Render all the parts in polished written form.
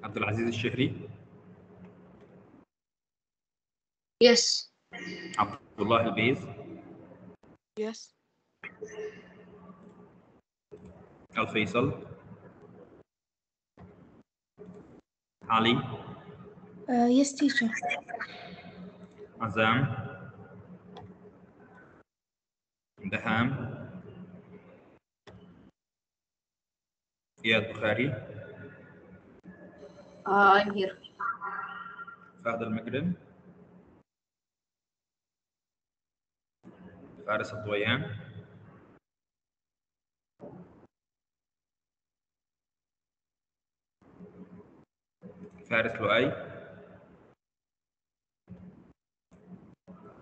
عبد العزيز الشهري. Yes. عبد الله البيز. Yes. الفيصل. علي. Yes, teacher. عزام. دهام. إياد بخاري. I'm here. فهد المقدم. فارس الضويان. فارس لؤي.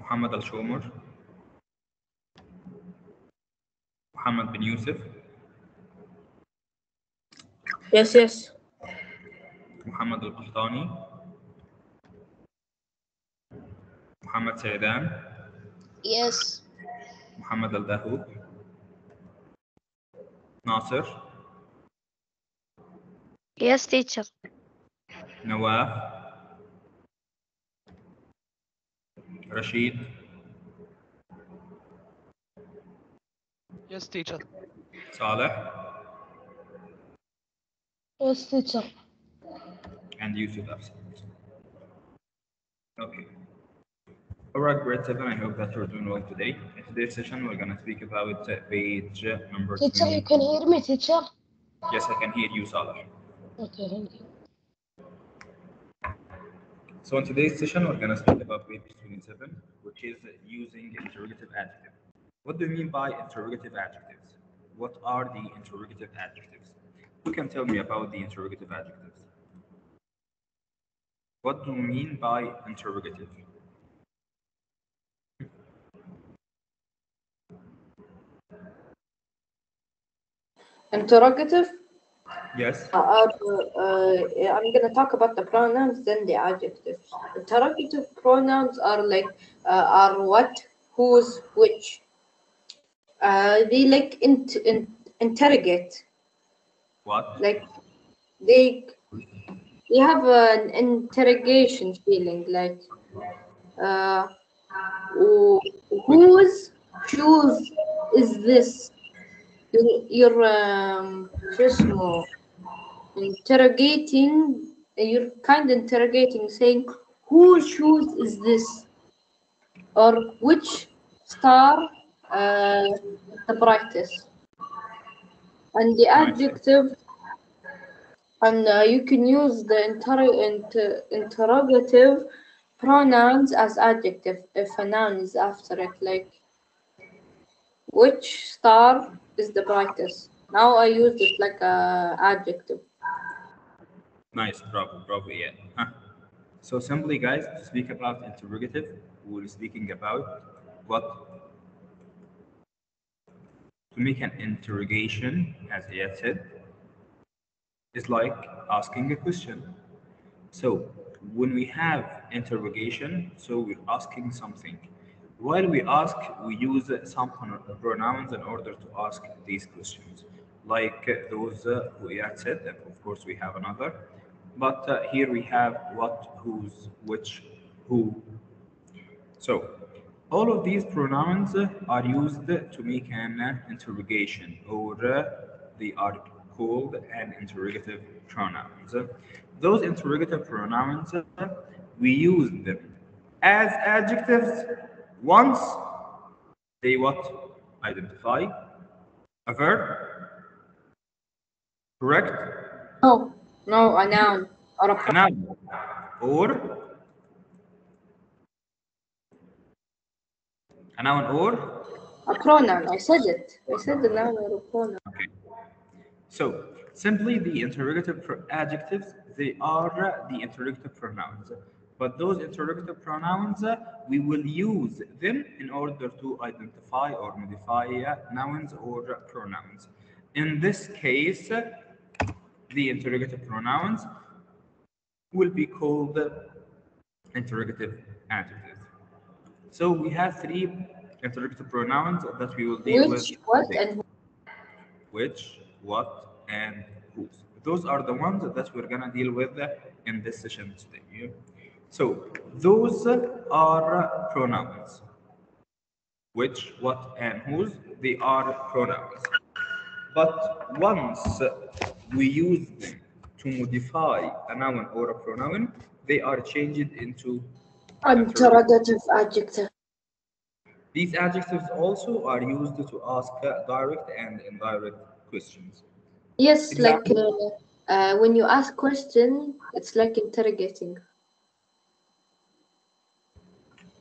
محمد الشومر. محمد بن يوسف. Yes. محمد القحطاني. محمد سيدان. Yes. محمد الدهو. ناصر. Yes, teacher. نواف. رشيد. Yes, teacher. صالح. Yes, teacher. And Yusuf absent. Okay. Alright, grade 7, I hope that you're doing well today. In today's session, we're going to speak about page number Teacher, 3. you can hear me, teacher? Yes, I can hear you, Saleh. Okay, thank you. So in today's session, we're going to speak about page 27, which is using interrogative adjectives. What do you mean by interrogative adjectives? What are the interrogative adjectives? Who can tell me about the interrogative adjectives? What do you mean by interrogative? Interrogative. Yes. I'm going to talk about the pronouns, then the adjectives. Interrogative pronouns are like are what, whose, which. They like interrogate. What? Like they have an interrogation feeling. Like whose shoes is this? You're شو اسمه interrogating. You're kind of interrogating, saying whose shoes is this, or which star the brightest. And the adjective, and you can use the interrogative pronouns as adjective if a noun is after it, like which star is the brightest. Now I used it like a adjective. Nice, bravo, yeah. Huh. So simply, guys, to speak about interrogative, we're speaking about what? To make an interrogation, as he had said, is like asking a question. So when we have interrogation, so we're asking something. While we ask, we use some pronouns in order to ask these questions, like those who had said, and of course we have another. But here we have what, whose, which, who. So all of these pronouns are used to make an interrogation, or they are called an interrogative pronouns. Those interrogative pronouns, we use them as adjectives once they what? Identify a verb, correct? No, a noun or a A noun, or a noun, or pronoun. I said it. I said the noun or a pronoun. okay. So simply the interrogative adjectives, they are the interrogative pronouns. But those interrogative pronouns, we will use them in order to identify or modify nouns or pronouns. In this case, the interrogative pronouns will be called interrogative adjectives. So we have 3 interrogative pronouns that we will deal with Which, what, today. and Which, what, and whose. those are the ones that we're gonna deal with in this session today. Yeah? So those are pronouns. Which, what, and whose, they are pronouns. But once we use them to modify a noun or a pronoun, they are changed into interrogative. Interrogative adjective. These adjectives also are used to ask direct and indirect questions. Yes, like Example? when you ask question, it's like interrogating.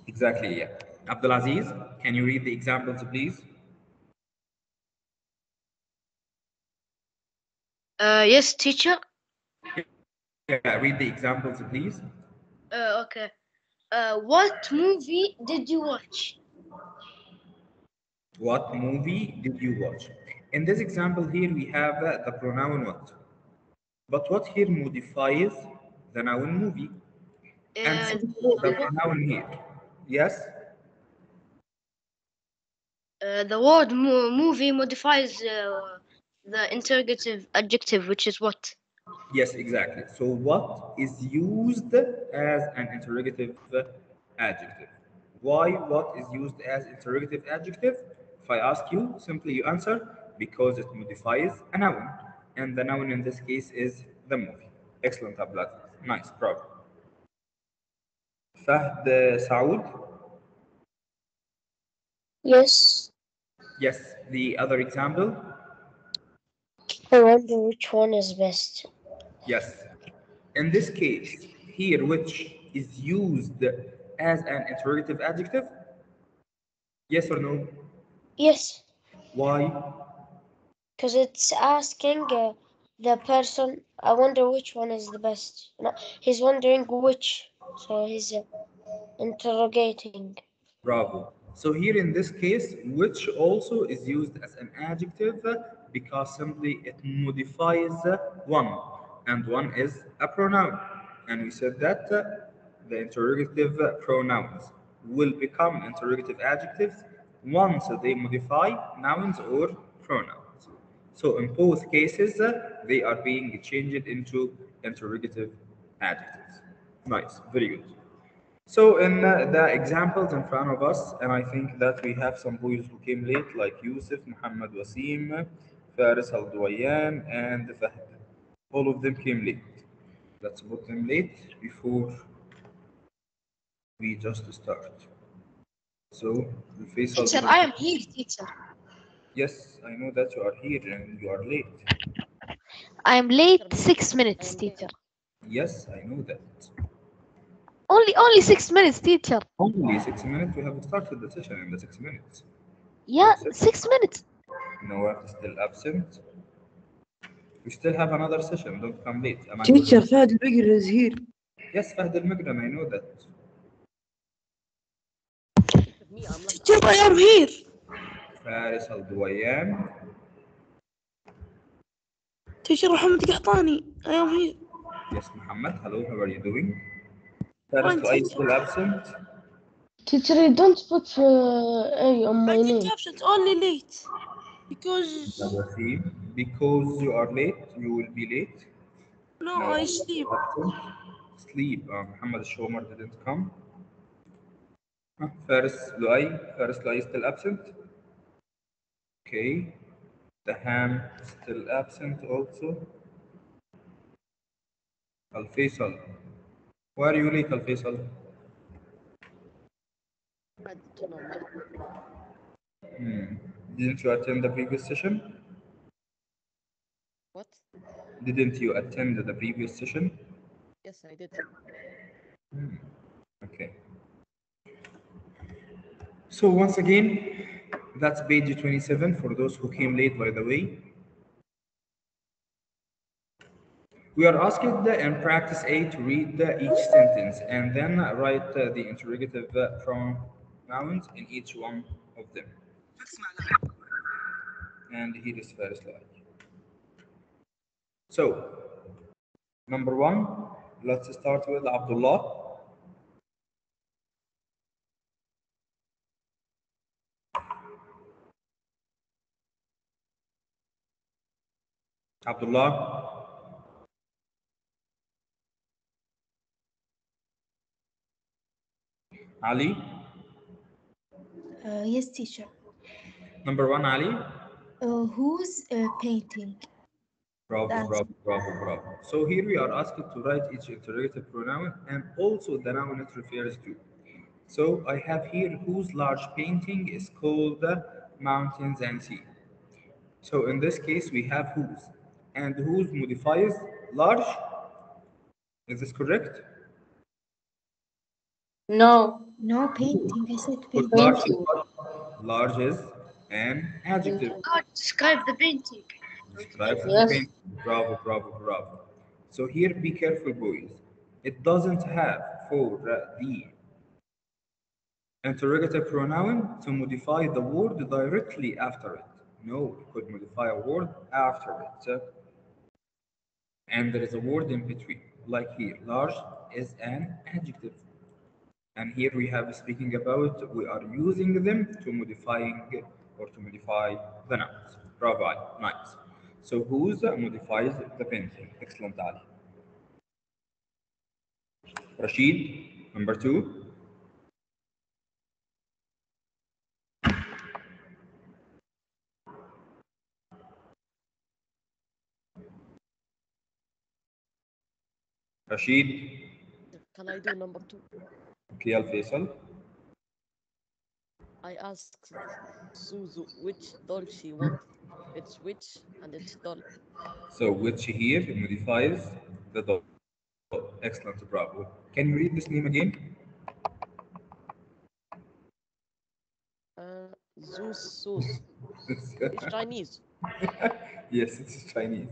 Exactly, yeah. Abdulaziz, can you read the examples, please? Yes, teacher. Yeah, read the examples, please. Okay. What movie did you watch? What movie did you watch? In this example here, we have the pronoun what. But what here modifies the noun movie? And Uh, since the the, pronoun here, yes, the word movie modifies the interrogative adjective, which is what? yes, exactly. So what is used as an interrogative adjective? Why what is used as interrogative adjective? If I ask you, simply you answer because it modifies a noun, and the noun in this case is the movie. Excellent, Abdul. Nice, bravo. Fahd Saud. Yes. Yes, the other example. I wonder which one is best. Yes. In this case, here, which is used as an interrogative adjective? Yes or no? Yes, Why? because it's asking the person. I wonder which one is the best. No, he's wondering which. So he's interrogating. Bravo. So here in this case, which also is used as an adjective because simply it modifies one, and one is a pronoun. And we said that the interrogative pronouns will become interrogative adjectives once they modify nouns or pronouns. So in both cases, they are being changed into interrogative adjectives. Nice, very good. So in the examples in front of us, and I think that we have some boys who came late, like Yusuf, Muhammad Wasim, Faris Al Duwayan, and Fahd. All of them came late. Let's put them late before we just start. So, Faisal Teacher, I didn't. am here, teacher. Yes, I know that you are here and you are late. I am late 6 minutes, teacher. Yes, I know that. Only 6 minutes, teacher. Only 6 minutes. We have started the session in the 6 minutes. Yeah, That's it. 6 minutes. Noah is still absent. We still have another session. Don't come late. Am I good? Teacher Fadi Bigger is here. Yes, Fahd al-Migran, I know that. Teacher, I am here. Faris al-Duwayan. Teacher Muhammad Qahtani, I am here. Yes, Muhammad. Hello, how are you doing? Faris Fine, Luay is teacher. still absent. Teacher, you don't put A on my I didn't name. absent, only late. Because, Wasim. Because you are late, you will be late. no, No, I I'm sleep. absent. Sleep. Muhammad Shomer didn't come. Faris Luay. Faris Luay is still absent. Okay. The Ham still absent also. Al Faisal. Why are you late, Al Faisal? Didn't you attend the previous session? What? Didn't you attend the previous session? Yes, I did. Okay. So once again, that's page 27 for those who came late, by the way. We are asked in practice A to read each sentence and then write the interrogative pronouns in each one of them. And here is first slide. So, number one, let's start with Abdullah. Abdullah, Ali? Yes, teacher. Number 1, Ali? Who's painting? Bravo, That's bravo, bravo, bravo. So here we are asked to write each interrogative pronoun and also the noun it refers to. So I have here whose large painting is called Mountains and Sea. So in this case we have whose. And whose modifies large. Is this correct? No. no painting. I said Because painting. large is Painting. what? Large is an adjective. God, describe the painting. Describes the Yes. painting. Bravo, bravo, bravo. So here be careful, boys. It doesn't have for the interrogative pronoun to modify the word directly after it. No, it could modify a word after it. And there is a word in between. Like here, large is an adjective. And here we have speaking about we are using them to modifying or to modify the nouns. Bravo, nice. So whose modifies the painting? Excellent, Ali. Rashid, number 2. Rashid, Can I do number 2? okay, Al Faisal. I asked Suzu which doll she wanted. It's which and it's doll. So which here modifies the doll. Excellent, bravo. Can you read this name again? Zeus Sus. It's Chinese. Yes, it's Chinese.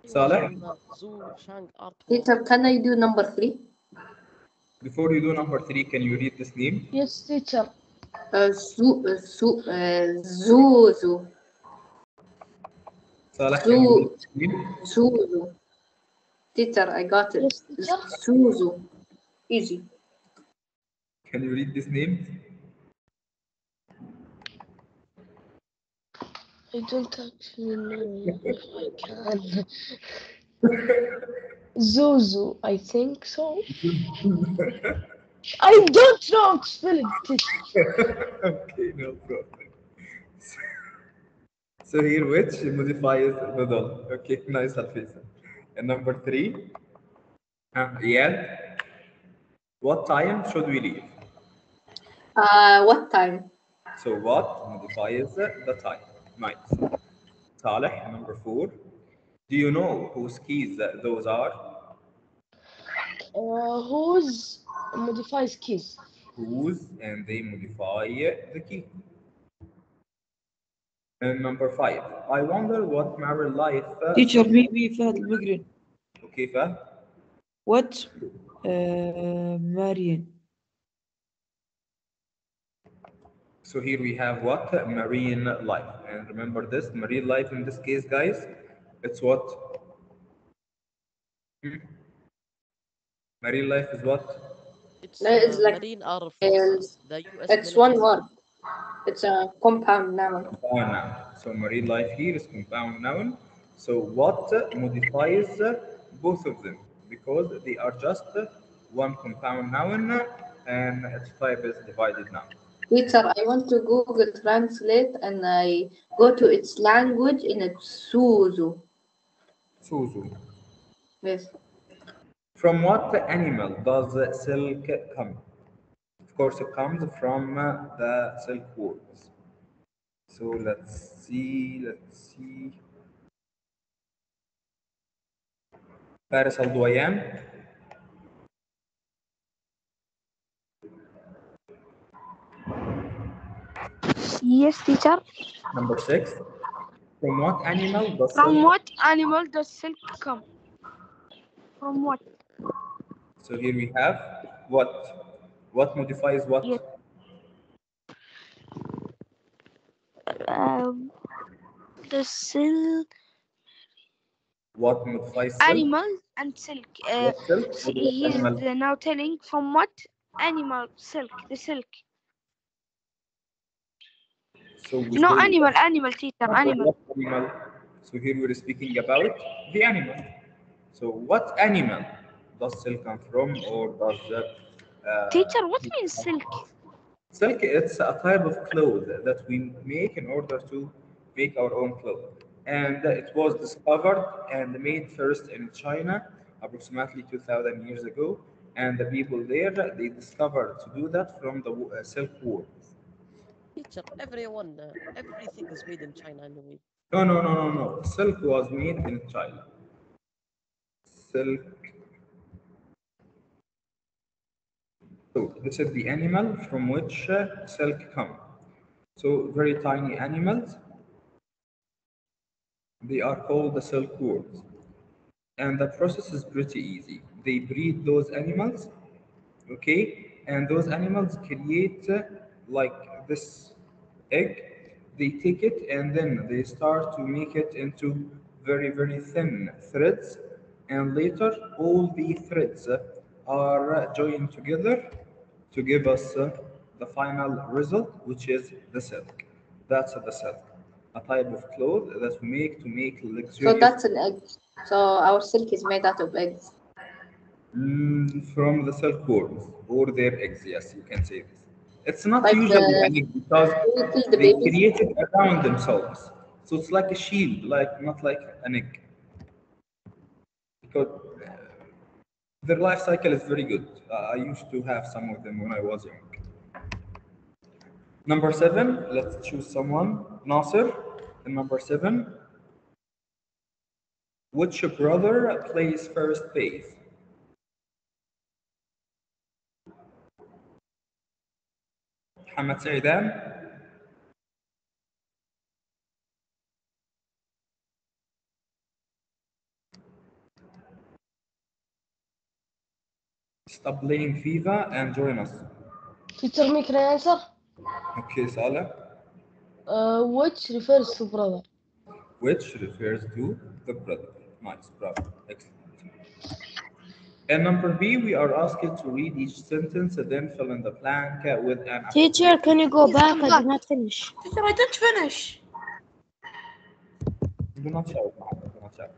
It was Saleh, on the Zhu Shang art wall. Teacher, can I do number 3? before you do number 3, can you read this name? Yes, teacher. Zuzu. Saleh, can you read Zu, this name? Zuzu. Teacher, I got it. Yes, teacher. Zuzu. Easy. Can you read this name? I don't actually know if I can. Zuzu, I think so. I don't know how to spell it, teacher. Okay, no problem. So here, which modifies the doll? Okay, nice, Alfisa. And number 3, yeah. What time should we leave? What time? So what modifies the time? Nice. Saleh, number 4. Do you know whose keys those are? Whose modifies keys? Whose, and they modify the key. And number 5. I wonder what married life. Teacher, me فهد المقرن. Okay, Fahd. What? Marian. So here we have what? Marine life. And remember this, marine life in this case, guys, it's what? Marine life is what? It's No, it's like Marine Air um, Force, the US it's military. one word. It's a compound noun. Compound noun. So marine life here is compound noun. So what modifies both of them? Because they are just one compound noun and its type is divided noun. Teacher, I want to Google Translate and I go to its language and it's Suzu. Suzu. Yes. From what animal does silk come? Of course, it comes from the silk worms. So let's see. Paris Al-Duayan. Yes, teacher. Number 6. From what animal does From silk? what animal does silk come? From what? So here we have what? What modifies what? Yes. The silk What modifies silk? animal and silk. What silk? Or what He's animal? now telling from what animal silk. The silk. So we No, say animal, teacher, from animal. what animal? So here we're speaking about the animal. So what animal does silk come from, or does Teacher, what means silk? Silk, it's a type of cloth that we make in order to make our own clothes. And it was discovered and made first in China approximately 2000 years ago. And the people there, they discovered to do that from the silk wool. Teacher, everything is made in China anyway. No, no, no, no, no. Silk was made in China. Silk. So this is the animal from which silk come. So very tiny animals. They are called the silk worms. And the process is pretty easy. They breed those animals, okay, and those animals create like this egg. They take it and then they start to make it into very, very thin threads, and later all the threads are joined together to give us the final result, which is the silk. That's the silk, a type of cloth that we make to make So luxurious. that's an egg. So our silk is made out of eggs. From the silk worms or their eggs, yes, you can say this. It's not Like usually an egg because we kill the they babies. create it around themselves. So it's like a shield, like not like an egg. Because their life cycle is very good. I used to have some of them when I was young. Number seven, let's choose someone. Nasser. And number seven, which brother plays first base? Hamad Saidan. Stop playing FIFA and join us. Teacher, me, can I answer? Okay, Saleh. Which refers to brother. Which refers to the brother. Nice, bravo, excellent. And number B, we are asked to read each sentence and then fill in the blank with an Teacher, can you go Please back? come I back. did not finish. Teacher, I didn't finish. Do not shout, Mohammed, do not shout.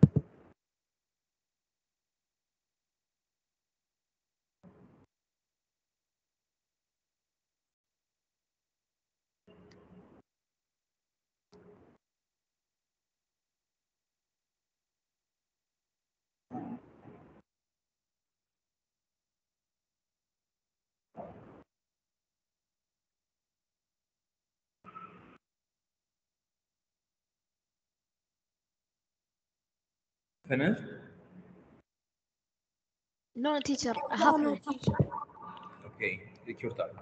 Finished? No, teacher, I No, have no, finished. teacher. Okay, take your time.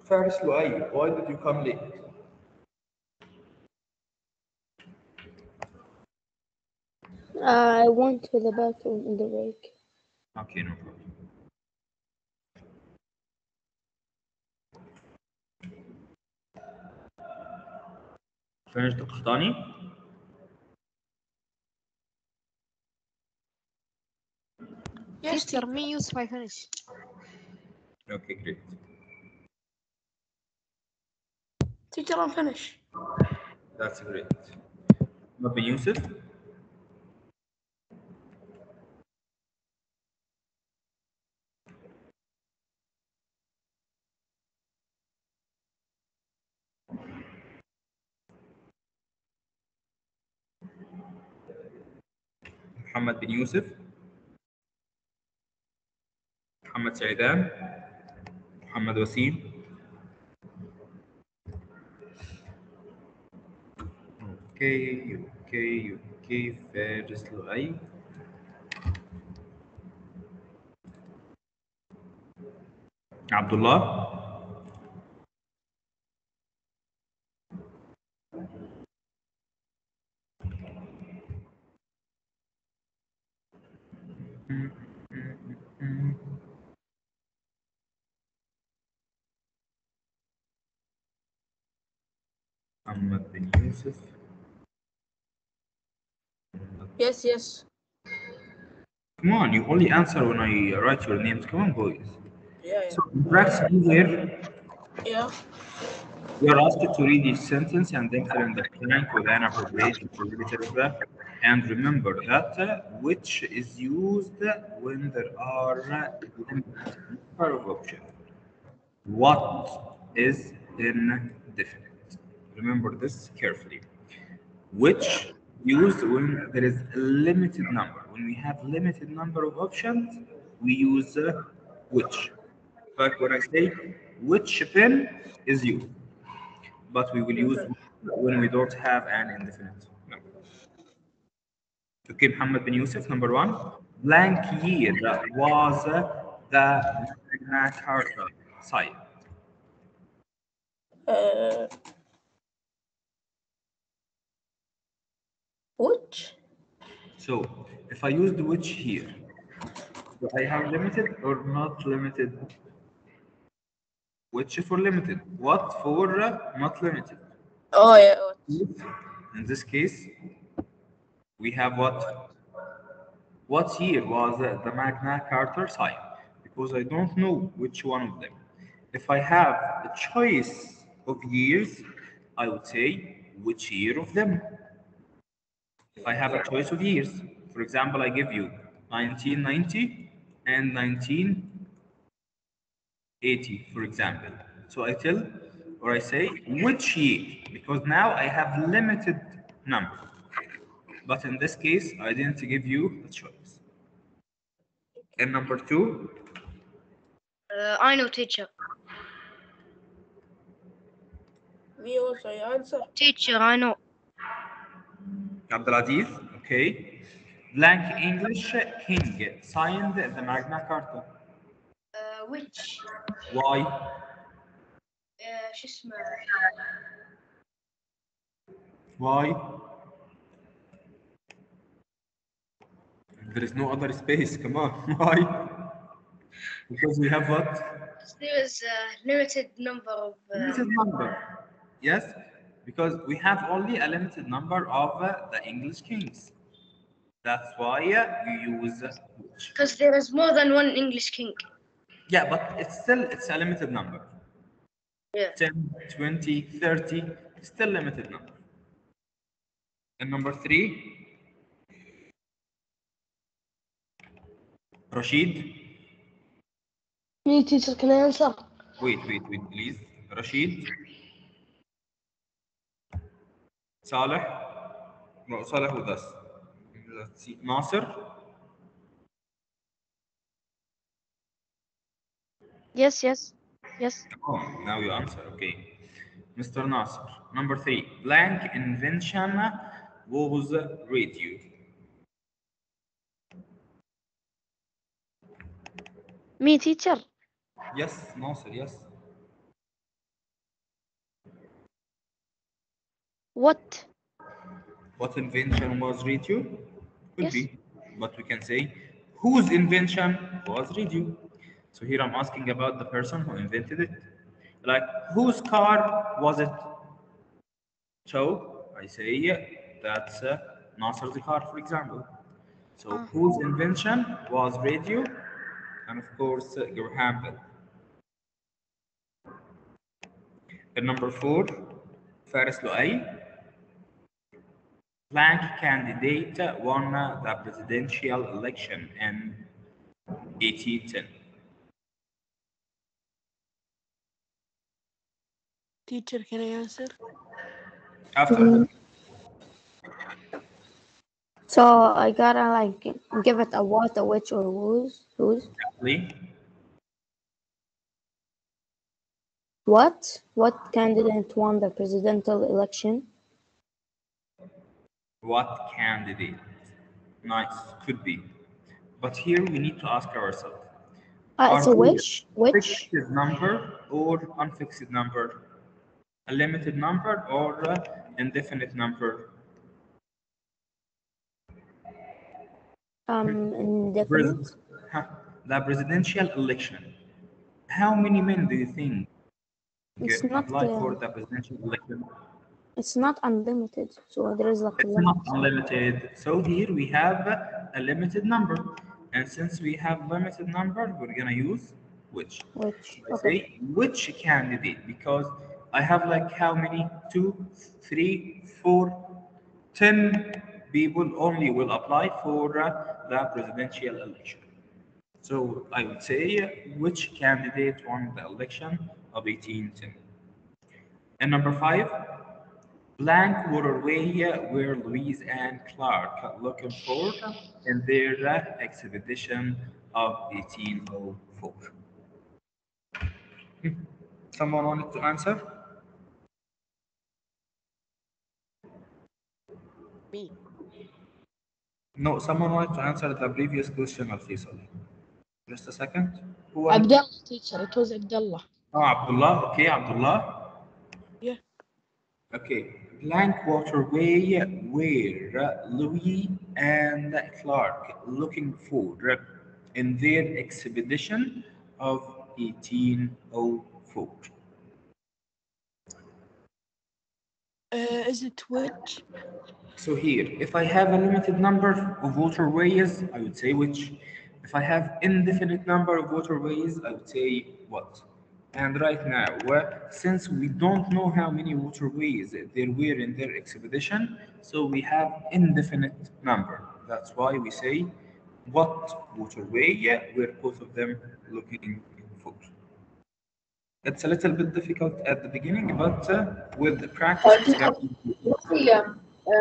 Faris Luay, why did you come late? I went to the bathroom in the break. Okay, no problem. Finished the Qahtani? Yes, Teacher, me, Yusuf, I finished. Okay, great. teacher, I'm finished. That's great. Rabbi Yusuf? Muhammad bin Yusuf? Muhammad Saidan? Muhammad Wasim? Okay, okay, okay. Faris Luay. Abdullah? Muhammad bin Yusuf? Yes, yes. Come on, you only answer when I write your names. Come on, boys. Yeah, So, practice be there. yeah. You are asked to read each sentence and then fill in the blank with an appropriate interrogative. And remember that which is used when there are limited number of options. What is indefinite? Remember this carefully. Which used when there is a limited number. When we have limited number of options, we use which. Like when I say which pen is used, but we will use when we don't have an indefinite number. Okay, Muhammad bin Yusuf, number one. Blank year was the Magna Carta signed. Uh, which? So if I use the which here, do I have limited or not limited? Which for limited? What for not limited? Oh yeah. In this case, we have what? What year was the Magna Carta signed? Because I don't know which one of them. If I have a choice of years, I would say which year of them. If I have a choice of years, for example, I give you 1990 and 1980, for example. So I tell or I say which year, because now I have limited number. But in this case, I didn't give you a choice. And number two, I know, teacher. Me also, I answer. Teacher, I know. Abdulaziz, okay. Blank English king signed the Magna Carta. Which? Why? شو اسمه؟ Why? There is no other space. Come on. Why? Because we have what? There is a limited number of. Limited number. Yes, because we have only a limited number of the English kings. That's why you use which. Because there is more than one English king. Yeah, but it's a limited number. Yeah. 10, 20, 30, still limited number. And number three, Rashid. Me, teacher, can I answer? Wait, please. Rashid. Saleh. No, Saleh with us. Let's see. Nasser. Yes, yes, yes. Oh, now you answer. Okay. Mr. Nasser. Number three. Blank invention was radio. Me, teacher. Yes, Nasser, yes. What? What invention was radio? Could Yes. be. But we can say whose invention was radio. So here I'm asking about the person who invented it. Like whose car was it? So I say that's Nasser's car, for example. So whose invention was radio? And of course, Graham Bell. And number four, Faris Luay. Blank candidate won the presidential election in 1810. Teacher, can I answer? After So I gotta like give it a what, a which, or whose. exactly. What candidate won the presidential election? What candidate? Nice, could be. But here we need to ask ourselves. It's a Are we which. fixed number or unfixed number? A limited number or indefinite number? Indefinite. The presidential election. How many men do you think It's not. apply for the presidential election? It's not unlimited. So there is like a It's limit. not unlimited. So here we have a limited number. And since we have limited number, we're gonna use which. Which. I say which candidate, because I have like how many? 2, 3, 4, 10 people only will apply for the presidential election. So I would say which candidate won the election of 1810. And number 5, blank waterway were Louise and Clark looking for in their expedition of 1804. Someone wanted to answer? Me. No, someone wanted to answer the previous question of Faisal. Just a second. Who wanted? Abdullah, teacher. It was Abdullah. Oh, Abdullah. Okay, Abdullah. Yeah. Okay. Blank waterway where Louis and Clark looking for in their expedition of 1804. Is it which? So here, if I have a limited number of waterways, I would say which. If I have indefinite number of waterways, I would say what. And right now, since we don't know how many waterways there were in their expedition, so we have indefinite number. That's why we say what waterway were both of them looking for. It's a little bit difficult at the beginning, but with the practice, it's going to be Yeah.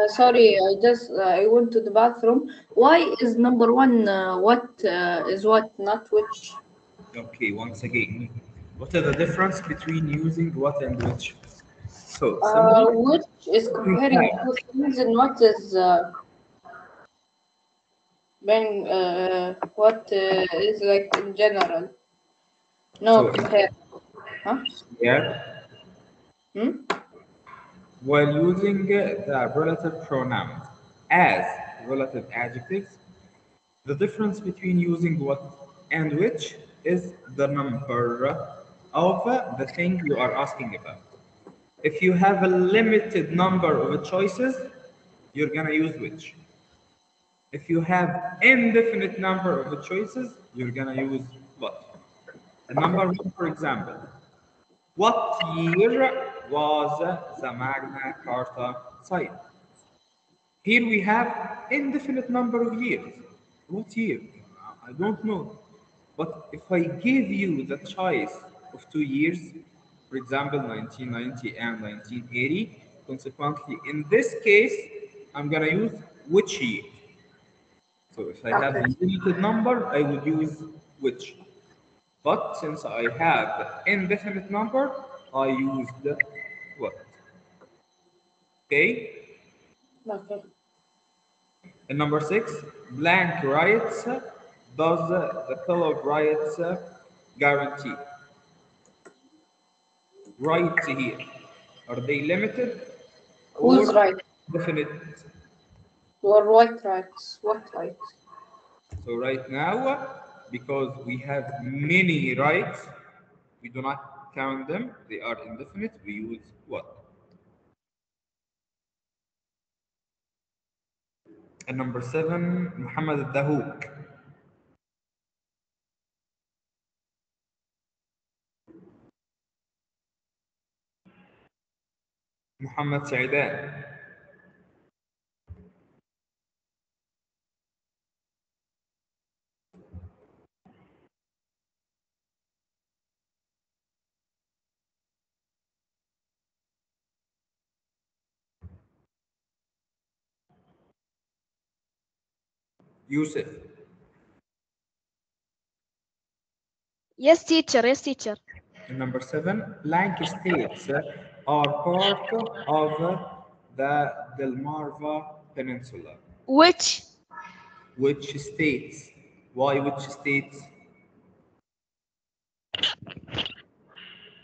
Sorry, I went to the bathroom. Why is number one what is what, not which? okay. Once again, what is the difference between using what and which? So simply, Which is we comparing have two things, and what is being is like in general. No, so compare. Huh? here Hmm? while using the relative pronouns as relative adjectives, the difference between using what and which is the number of the thing you are asking about. If you have a limited number of choices, you're gonna use which. If you have indefinite number of choices, you're gonna use what. And number one, for example, what year was the Magna Carta signed? Here we have indefinite number of years. What year? I don't know. But if I give you the choice of 2 years, for example, 1990 and 1980, consequently, in this case, I'm gonna use which year. So if I have Okay. a limited number, I would use which. But since I have indefinite number, I used what? Okay. Okay. And number 6, blank rights does the Bill of Rights guarantee? Rights here, are they limited Who's or right? definite? Or what rights? What rights? So right now, because we have many rights, we do not count them, they are indefinite, we use what? And number 7, Muhammad al-Dahouk. Muhammad Saidan. Yusuf. Yes, teacher. Yes, teacher. And number 7, blank states are part of the Delmarva Peninsula. Which? Which states? Why which states?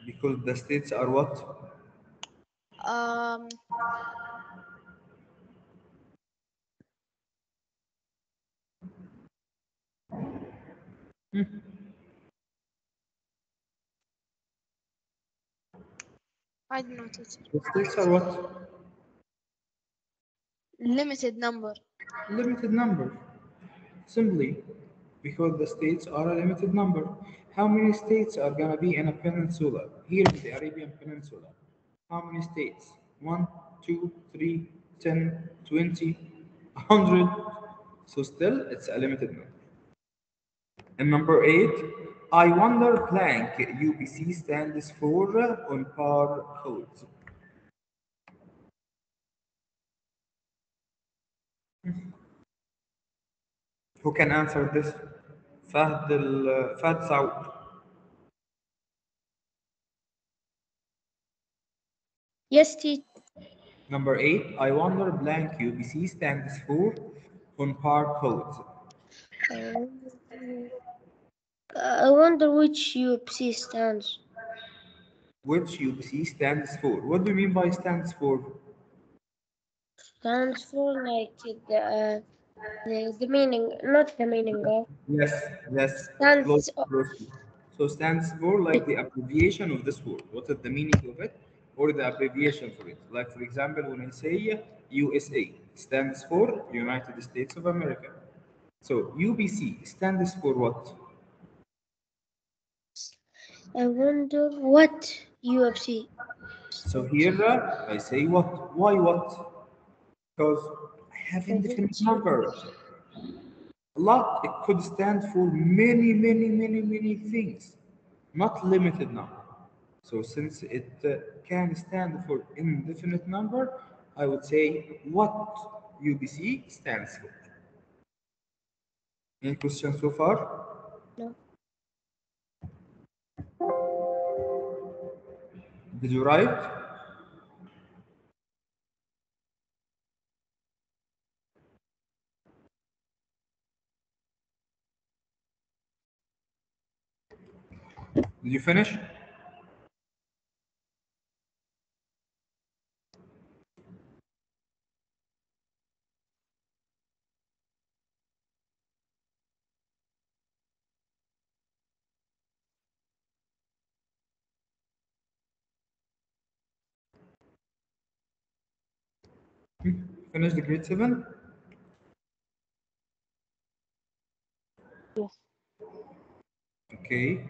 Because the states are what? Um. I don't know, teacher. The states are what? Limited number. Limited number. Simply because the states are a limited number. How many states are gonna be in a peninsula? Here in the Arabian Peninsula. How many states? 1, 2, 3, 10, 20, 100. So still, it's a limited number. And number 8, I wonder blank UBC stands for on par codes. Who can answer this? Fahd Saud. Yes, teacher. Number 8, I wonder blank UBC stands for on par codes. I wonder which UPC stands. Which UBC stands for? What do you mean by stands for? Stands for like the meaning, not the meaning of. Yes, Stands. close. So stands for like the abbreviation of this word. What is the meaning of it, or the abbreviation for it? Like for example, when I say USA, stands for United States of America. So UBC stands for what? I wonder what UFC. So here I say what? Why what? Because I have indefinite numbers. A lot, it could stand for many things, not limited number. So since it can stand for indefinite number, I would say what UBC stands for. Any questions so far? No. Did you write? Did you finish? Finish the grade 7? Yes. Okay.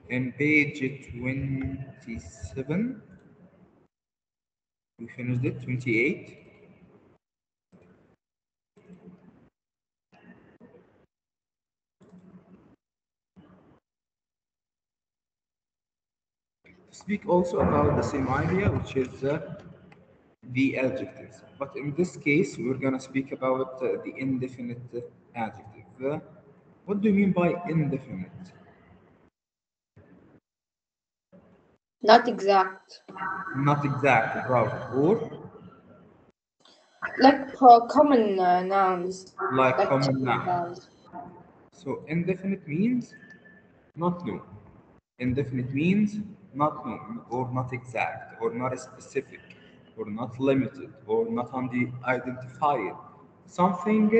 In page 27, we finished it. 28. Speak also about the same idea, which is the adjectives. But in this case, we're going to speak about the indefinite adjective. What do you mean by indefinite? Not exact. Not exact, bravo. Or Like common nouns. like Like common common noun. nouns. So indefinite means not known. Indefinite means not known, or not exact, or not specific, or not limited, or not identified. Something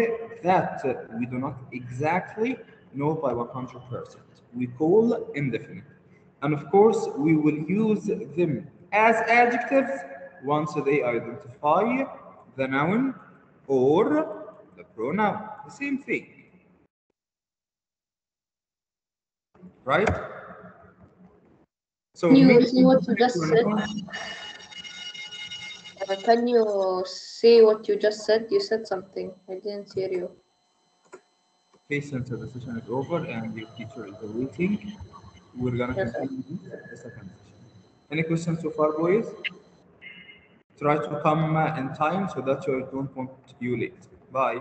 that we do not exactly know by 100%. We call indefinite. And of course, we will use them as adjectives once they identify the noun or the pronoun. The same thing, right? So Can you maybe see what you just said? Can you see what you just said? You said something. I didn't hear you. okay, since the session is over and your teacher is waiting, we're gonna Yes, sir. continue the second session. Any questions so far, boys? Try to come in time so that you don't want you late. Bye.